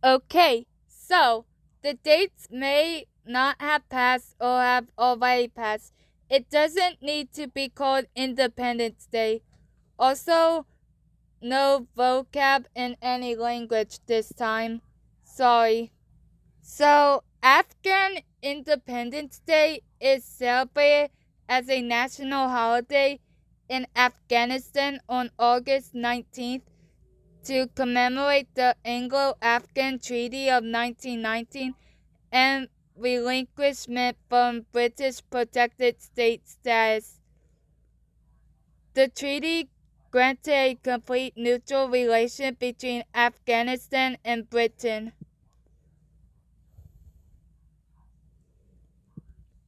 Okay, so the dates may not have passed or have already passed. It doesn't need to be called Independence Day. Also, no vocab in any language this time. Sorry. So, Afghan Independence Day is celebrated as a national holiday in Afghanistan on August 19th to commemorate the Anglo-Afghan Treaty of 1919 and relinquishment from British protected state status. The treaty granted a complete neutral relation between Afghanistan and Britain.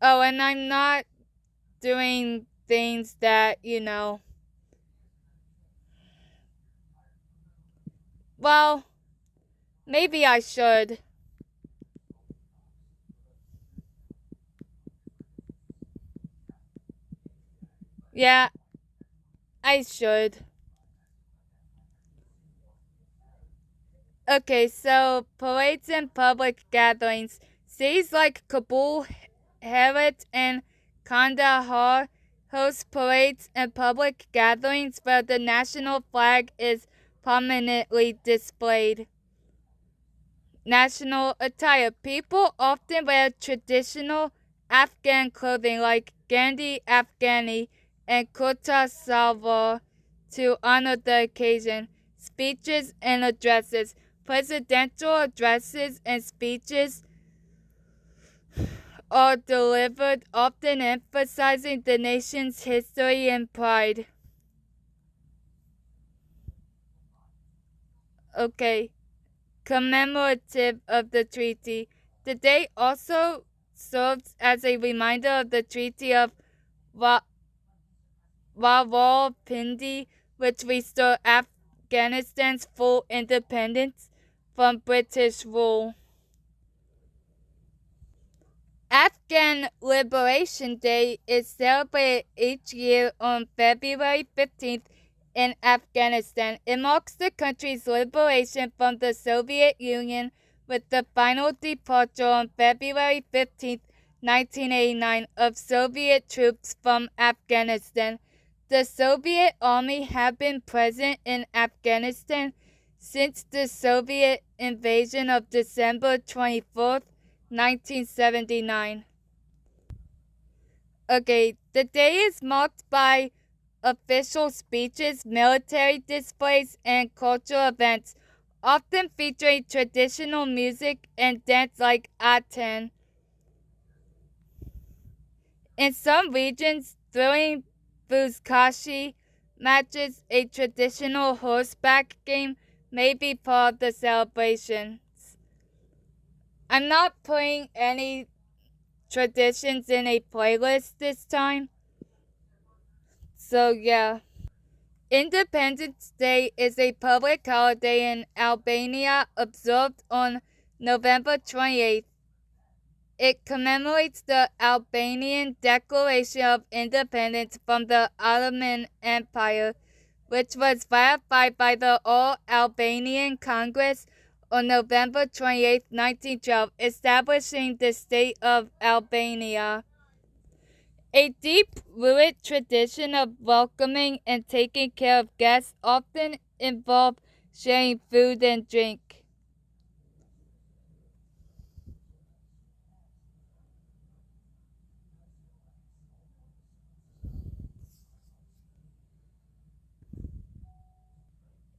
Oh, and I'm not doing things that. Well, maybe I should. Yeah, I should. Okay, so parades and public gatherings. Cities like Kabul, Herat, and Kandahar host parades and public gatherings where the national flag is prominently displayed. National attire. People often wear traditional Afghan clothing like Gandhi Afghani and Kurta Salwar to honor the occasion. Speeches and addresses. Presidential addresses and speeches are delivered, often emphasizing the nation's history and pride. Okay. Commemorative of the treaty. The day also serves as a reminder of the Treaty of Rawalpindi, which restored Afghanistan's full independence from British rule. Afghan Liberation Day is celebrated each year on February 15th in Afghanistan. It marks the country's liberation from the Soviet Union with the final departure on February 15th, 1989 of Soviet troops from Afghanistan. The Soviet army had been present in Afghanistan since the Soviet invasion of December 24th, 1979. Okay, the day is marked by official speeches, military displays, and cultural events, often featuring traditional music and dance like Atan. In some regions, thrilling buzkashi matches, a traditional horseback game, may be part of the celebrations. I'm not putting any traditions in a playlist this time. So yeah. Independence Day is a public holiday in Albania observed on November 28th. It commemorates the Albanian Declaration of Independence from the Ottoman Empire, which was ratified by the All-Albanian Congress on November 28, 1912, establishing the state of Albania. A deep-rooted tradition of welcoming and taking care of guests often involved sharing food and drink.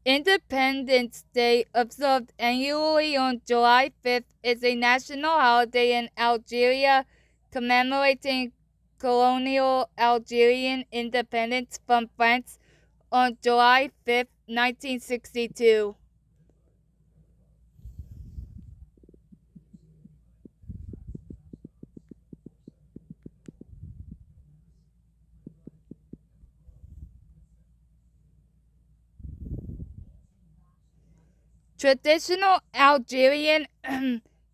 Independence Day, observed annually on July 5th, is a national holiday in Algeria commemorating colonial Algerian independence from France on July 5th, 1962. Traditional Algerian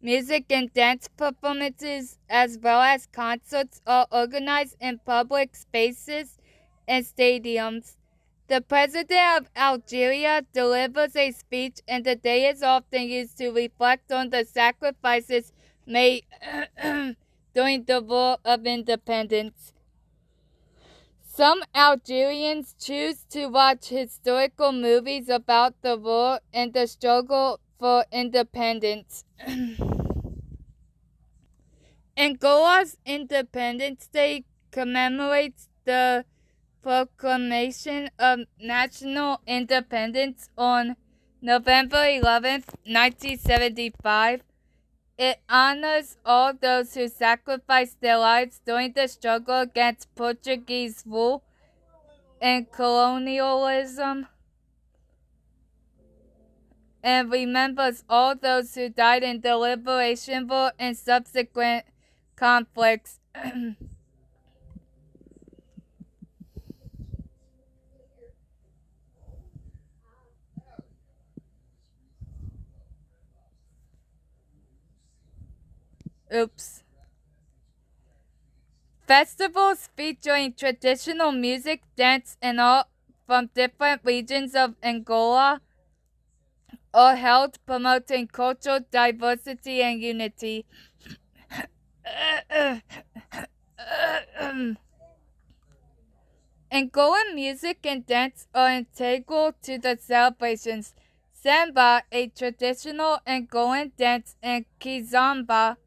music and dance performances, as well as concerts, are organized in public spaces and stadiums. The president of Algeria delivers a speech, and the day is often used to reflect on the sacrifices made during the War of Independence. Some Algerians choose to watch historical movies about the war and the struggle for independence. Angola's Independence Day commemorates the proclamation of national independence on November 11th, 1975. It honors all those who sacrificed their lives during the struggle against Portuguese rule and colonialism, and remembers all those who died in the Liberation War and subsequent conflicts. Oops. Festivals featuring traditional music, dance, and art from different regions of Angola are held, promoting cultural diversity and unity. Angolan music and dance are integral to the celebrations. Samba, a traditional Angolan dance, and kizomba,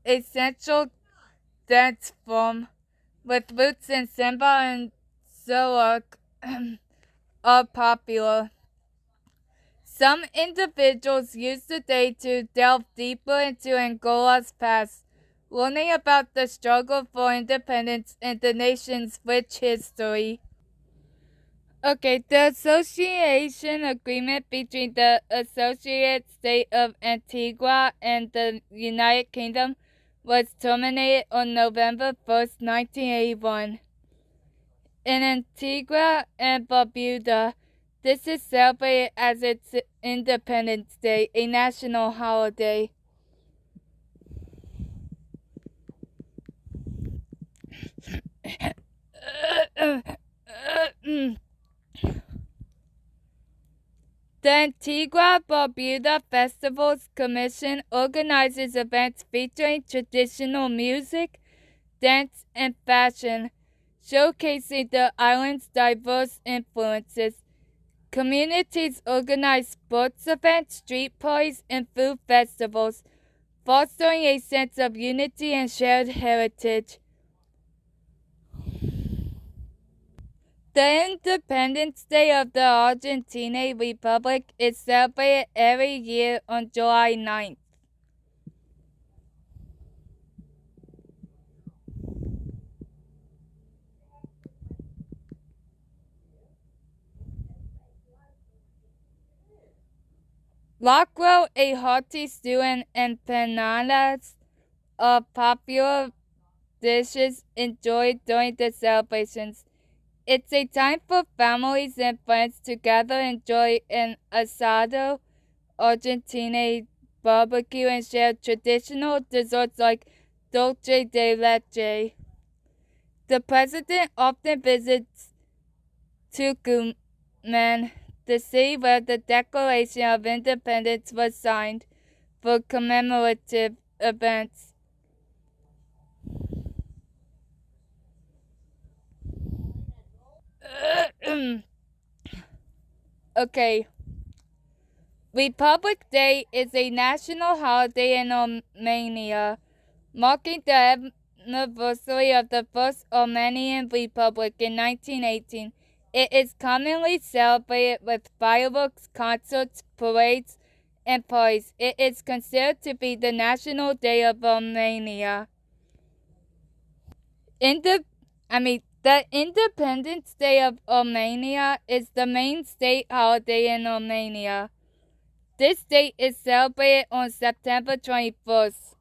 a central dance form with roots in samba and zurich, are popular. Some individuals use the day to delve deeper into Angola's past, learning about the struggle for independence and the nation's rich history. Okay, the association agreement between the Associated State of Antigua and the United Kingdom was terminated on November 1st, 1981. In Antigua and Barbuda, this is celebrated as its Independence Day, a national holiday. The Antigua-Barbuda Festivals Commission organizes events featuring traditional music, dance, and fashion, showcasing the island's diverse influences. Communities organize sports events, street parties, and food festivals, fostering a sense of unity and shared heritage. The Independence Day of the Argentine Republic is celebrated every year on July 9th. Lockwell, a hearty stew, and empanadas are popular dishes enjoyed during the celebrations. It's a time for families and friends to gather, enjoy an asado, Argentine barbecue, and share traditional desserts like dulce de leche. The president often visits Tucumán, the city where the Declaration of Independence was signed, for commemorative events. Okay. Republic Day is a national holiday in Armenia, marking the anniversary of the first Armenian Republic in 1918. It is commonly celebrated with fireworks, concerts, parades, and parties. It is considered to be the national day of Armenia. The Independence Day of Armenia is the main state holiday in Armenia. This date is celebrated on September 21st.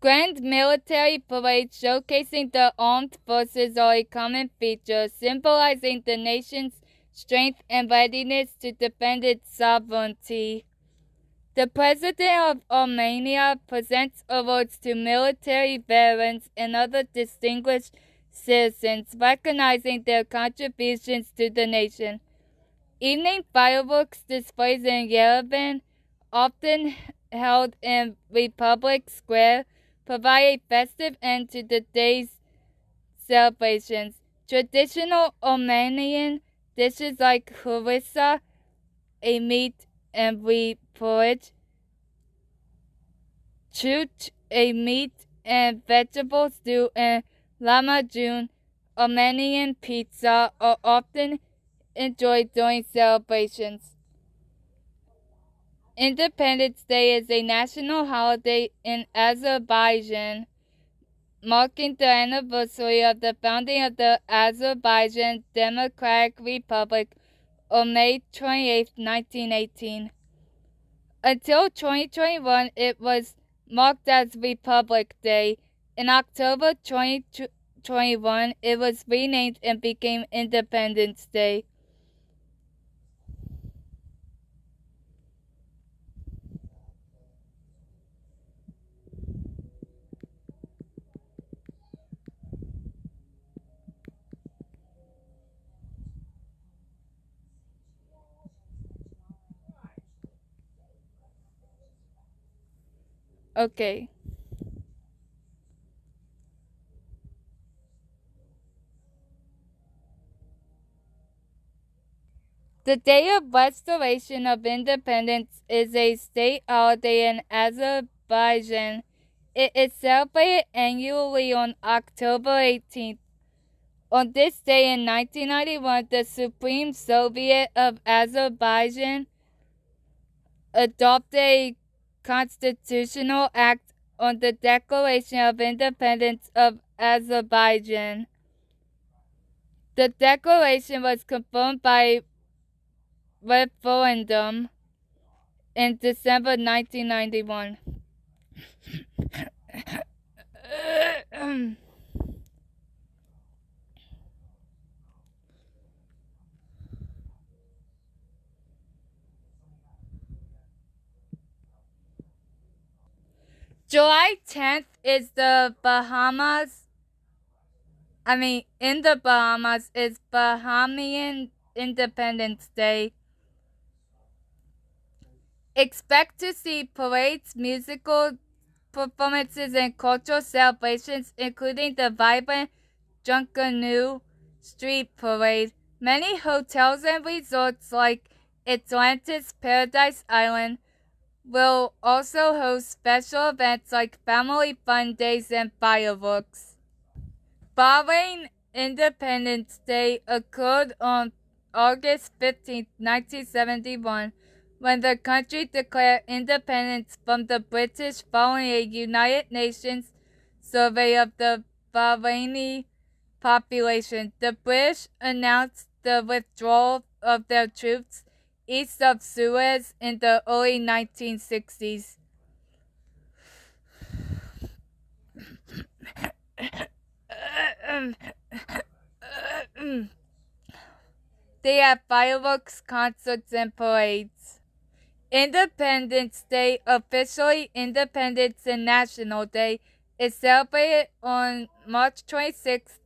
Grand military parades showcasing the armed forces are a common feature, symbolizing the nation's strength and readiness to defend its sovereignty. The President of Armenia presents awards to military veterans and other distinguished citizens, recognizing their contributions to the nation. Evening fireworks displays in Yerevan, often held in Republic Square, provide a festive end to the day's celebrations. Traditional Armenian dishes like harissa, a meat and wheat porridge, chut, a meat and vegetable stew, and lamajun, Armenian pizza, are often enjoyed during celebrations. Independence Day is a national holiday in Azerbaijan, marking the anniversary of the founding of the Azerbaijan Democratic Republic on May 28, 1918. Until 2021, it was marked as Republic Day. In October 2021, it was renamed and became Independence Day. Okay. The Day of Restoration of Independence is a state holiday in Azerbaijan. It is celebrated annually on October 18th. On this day in 1991, the Supreme Soviet of Azerbaijan adopted a constitutional act on the Declaration of Independence of Azerbaijan. The declaration was confirmed by referendum in December 1991. July 10th is the Bahamas. In the Bahamas is Bahamian Independence Day. Expect to see parades, musical performances, and cultural celebrations, including the vibrant Junkanoo Street Parade. Many hotels and resorts like Atlantis Paradise Island will also host special events like family fun days and fireworks. Bahrain Independence Day occurred on August 15, 1971, when the country declared independence from the British following a United Nations survey of the Bahraini population. The British announced the withdrawal of their troops east of Suez in the early 1960s. They have fireworks, concerts, and parades. Independence Day, officially Independence and National Day, is celebrated on March 26th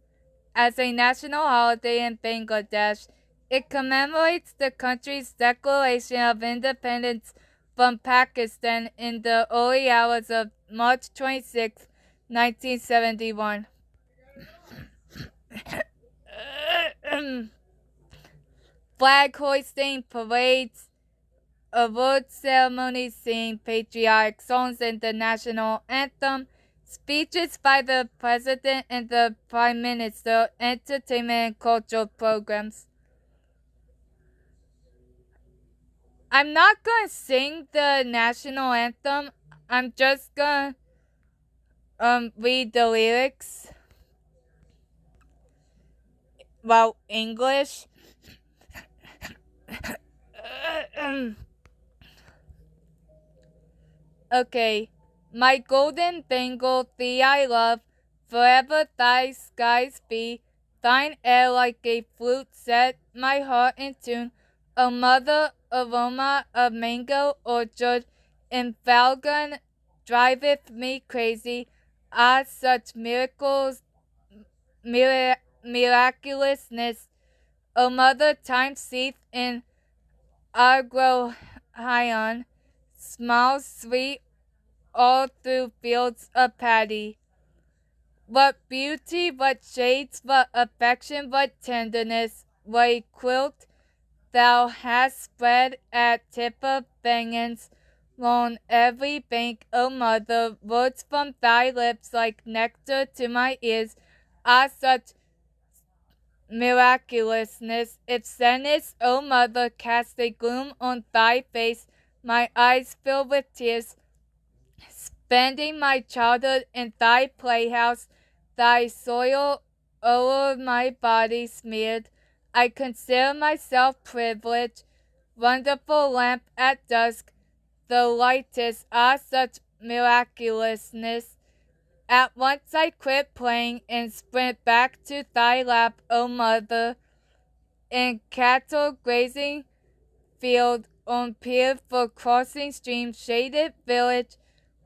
as a national holiday in Bangladesh. It commemorates the country's declaration of independence from Pakistan in the early hours of March 26, 1971. Flag hoisting, parades, award ceremonies, singing patriotic songs and the national anthem, speeches by the President and the Prime Minister, entertainment and cultural programs. I'm not gonna sing the national anthem. I'm just gonna read the lyrics. Well, English. Okay. My golden bangle thee I love, forever thy skies be. Thine air like a flute set my heart in tune. O mother, aroma of mango orchard, in falcon driveth me crazy. Ah, such miraculousness. O mother, time seeth in Agrohion, smiles sweet all through fields of paddy. What beauty, what shades, what affection, what tenderness, what a quilt thou hast spread at tip of bangans, along every bank, O mother, words from thy lips like nectar to my ears. Ah, such miraculousness! If sadness, O mother, cast a gloom on thy face, my eyes fill with tears. Spending my childhood in thy playhouse, thy soil o'er my body smeared, I consider myself privileged. Wonderful lamp at dusk, the lightest, ah, such miraculousness. At once I quit playing and sprint back to thy lap, O mother, in cattle grazing field, on pier for crossing stream, shaded village,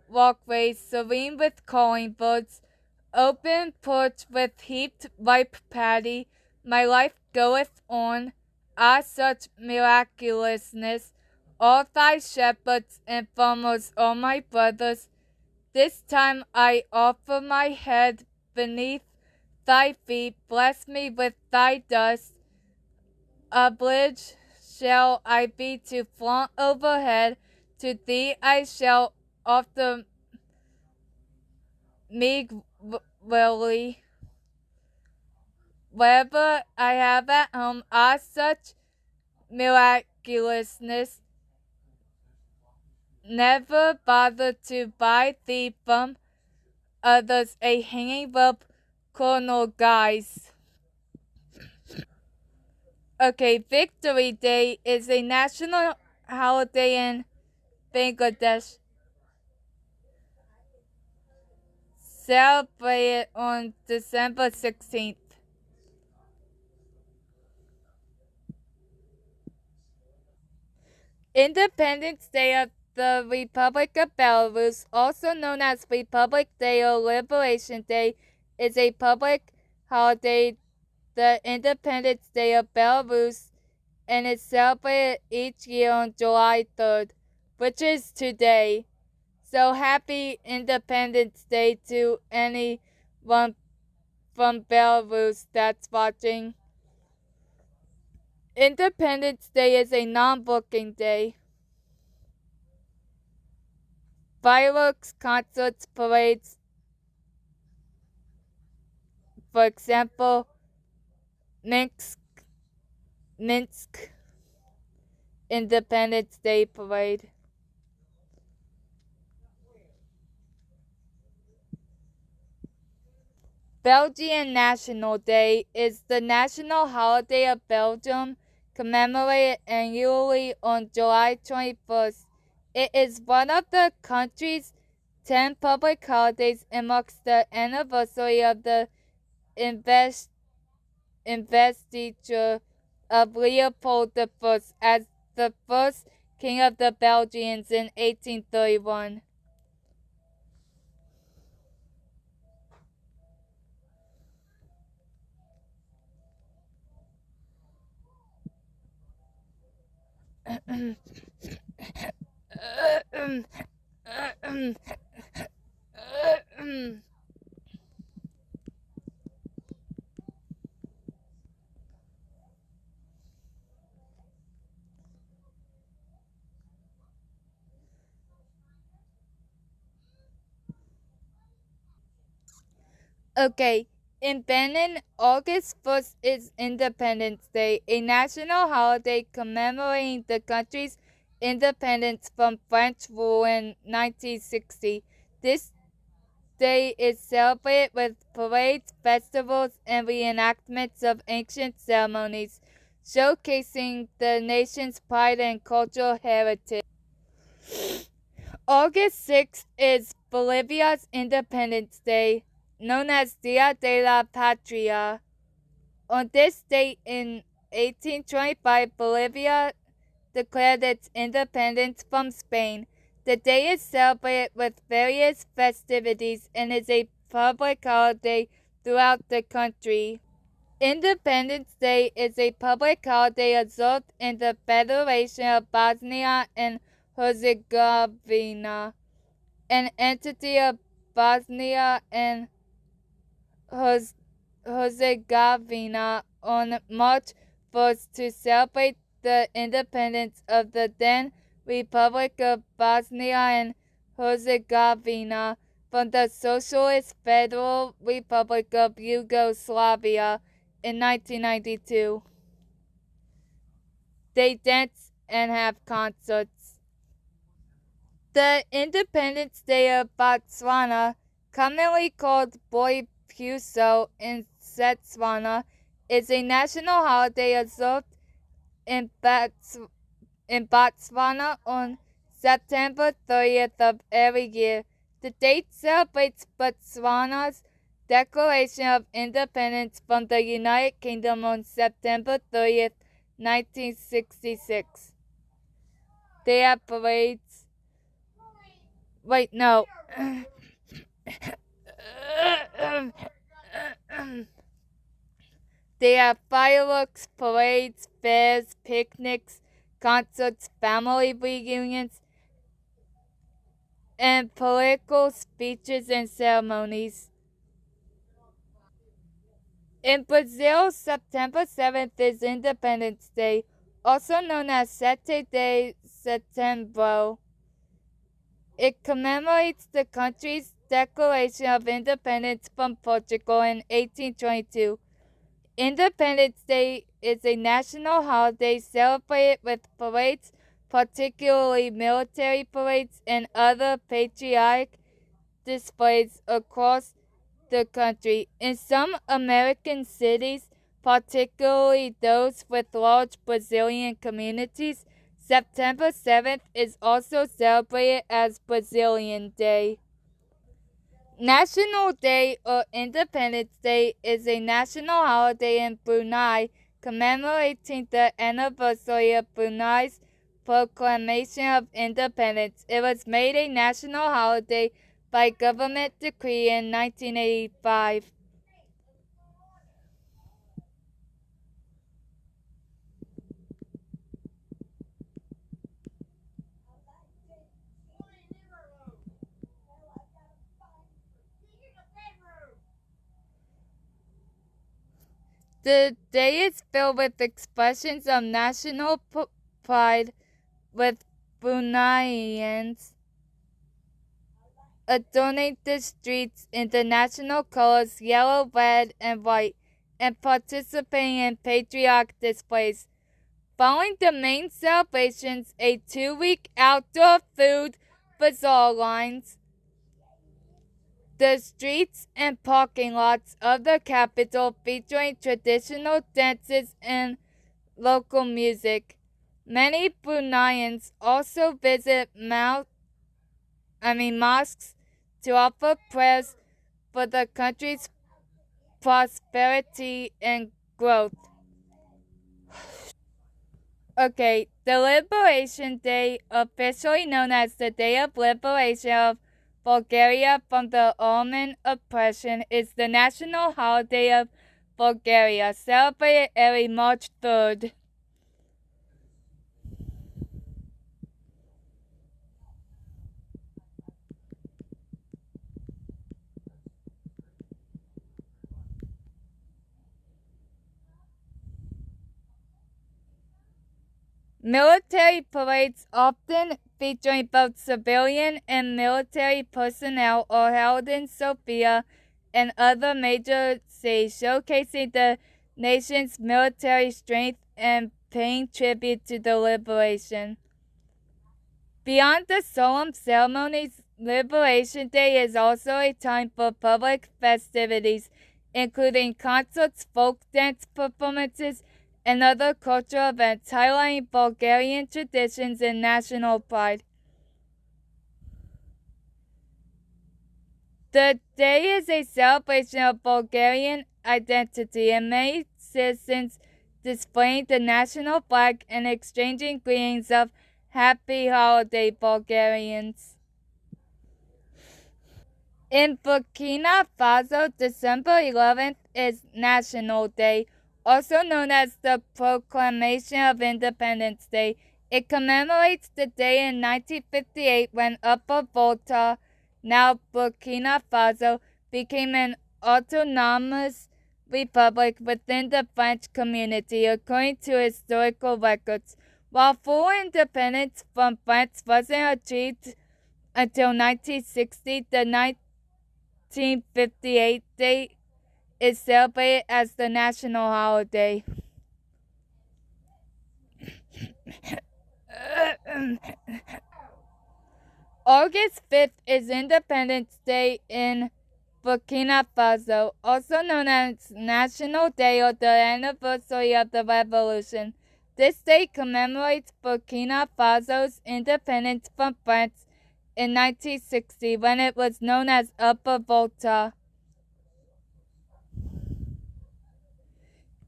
walkways serene with calling birds, open porch with heaped ripe paddy. My life goeth on, ah, such miraculousness. All thy shepherds and farmers are my brothers. This time I offer my head beneath thy feet. Bless me with thy dust. Obliged shall I be to flaunt overhead. To thee I shall offer meagrely. Whatever I have at home, ah, such miraculousness. Never bother to buy thee from others a hanging rope, Colonel Guys. Okay, Victory Day is a national holiday in Bangladesh. Celebrated on December 16th. Independence Day of the Republic of Belarus, also known as Republic Day or Liberation Day, is a public holiday, the Independence Day of Belarus, and is celebrated each year on July 3rd, which is today. So happy Independence Day to anyone from Belarus that's watching. Independence Day is a non-booking day. Fireworks, concerts, parades. For example, Minsk Independence Day Parade. Belgian National Day is the national holiday of Belgium, commemorated annually on July 21st. It is one of the country's 10 public holidays and marks the anniversary of the investiture of Leopold I as the first king of the Belgians in 1831. Okay, in Benin, August 1st is Independence Day, a national holiday commemorating the country's independence from French rule in 1960. This day is celebrated with parades, festivals, and reenactments of ancient ceremonies, showcasing the nation's pride and cultural heritage. August 6th is Bolivia's Independence Day, known as Dia de la Patria. On this date in 1825, Bolivia declared its independence from Spain. The day is celebrated with various festivities and is a public holiday throughout the country. Independence Day is a public holiday observed in the Federation of Bosnia and Herzegovina, an entity of Bosnia and Herzegovina, on March 1st to celebrate the independence of the then Republic of Bosnia and Herzegovina from the Socialist Federal Republic of Yugoslavia in 1992. They dance and have concerts. The Independence Day of Botswana, commonly called Boy Puso in Setswana, is a national holiday observed in Botswana on September 30th of every year. The date celebrates Botswana's Declaration of Independence from the United Kingdom on September 30th, 1966. They have parades. Wait, no. They have fireworks, parades, fairs, picnics, concerts, family reunions, and political speeches and ceremonies. In Brazil, September 7th is Independence Day, also known as 7 de Setembro. It commemorates the country's declaration of independence from Portugal in 1822. Independence Day is a national holiday celebrated with parades, particularly military parades and other patriotic displays across the country. In some American cities, particularly those with large Brazilian communities, September 7th is also celebrated as Brazilian Day. National Day or Independence Day is a national holiday in Brunei commemorating the anniversary of Brunei's proclamation of independence. It was made a national holiday by government decree in 1985. The day is filled with expressions of national pride, with Bruneians adorning the streets in the national colors yellow, red, and white, and participating in patriotic displays. Following the main celebrations, a 2-week outdoor food bazaar lines the streets and parking lots of the capital, featuring traditional dances and local music. Many Bruneians also visit mosques to offer prayers for the country's prosperity and growth. Okay, the Liberation Day, officially known as the Day of Liberation of Bulgaria from the Ottoman oppression, is the national holiday of Bulgaria, celebrated every March 3rd. Military parades, often featuring both civilian and military personnel, are held in Sofia and other major cities, showcasing the nation's military strength and paying tribute to the liberation. Beyond the solemn ceremonies, Liberation Day is also a time for public festivities, including concerts, folk dance performances, and other cultural events highlighting Bulgarian traditions and national pride. The day is a celebration of Bulgarian identity and many citizens displaying the national flag and exchanging greetings of Happy Holiday Bulgarians. In Burkina Faso, December 11th is National Day, also known as the Proclamation of Independence Day. It commemorates the day in 1958 when Upper Volta, now Burkina Faso, became an autonomous republic within the French community, according to historical records. While full independence from France wasn't achieved until 1960, the 1958 date is celebrated as the national holiday. August 5th is Independence Day in Burkina Faso, also known as National Day or the anniversary of the revolution. This day commemorates Burkina Faso's independence from France in 1960 when it was known as Upper Volta.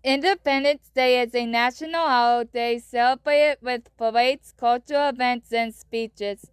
Independence Day is a national holiday celebrated with parades, cultural events, and speeches.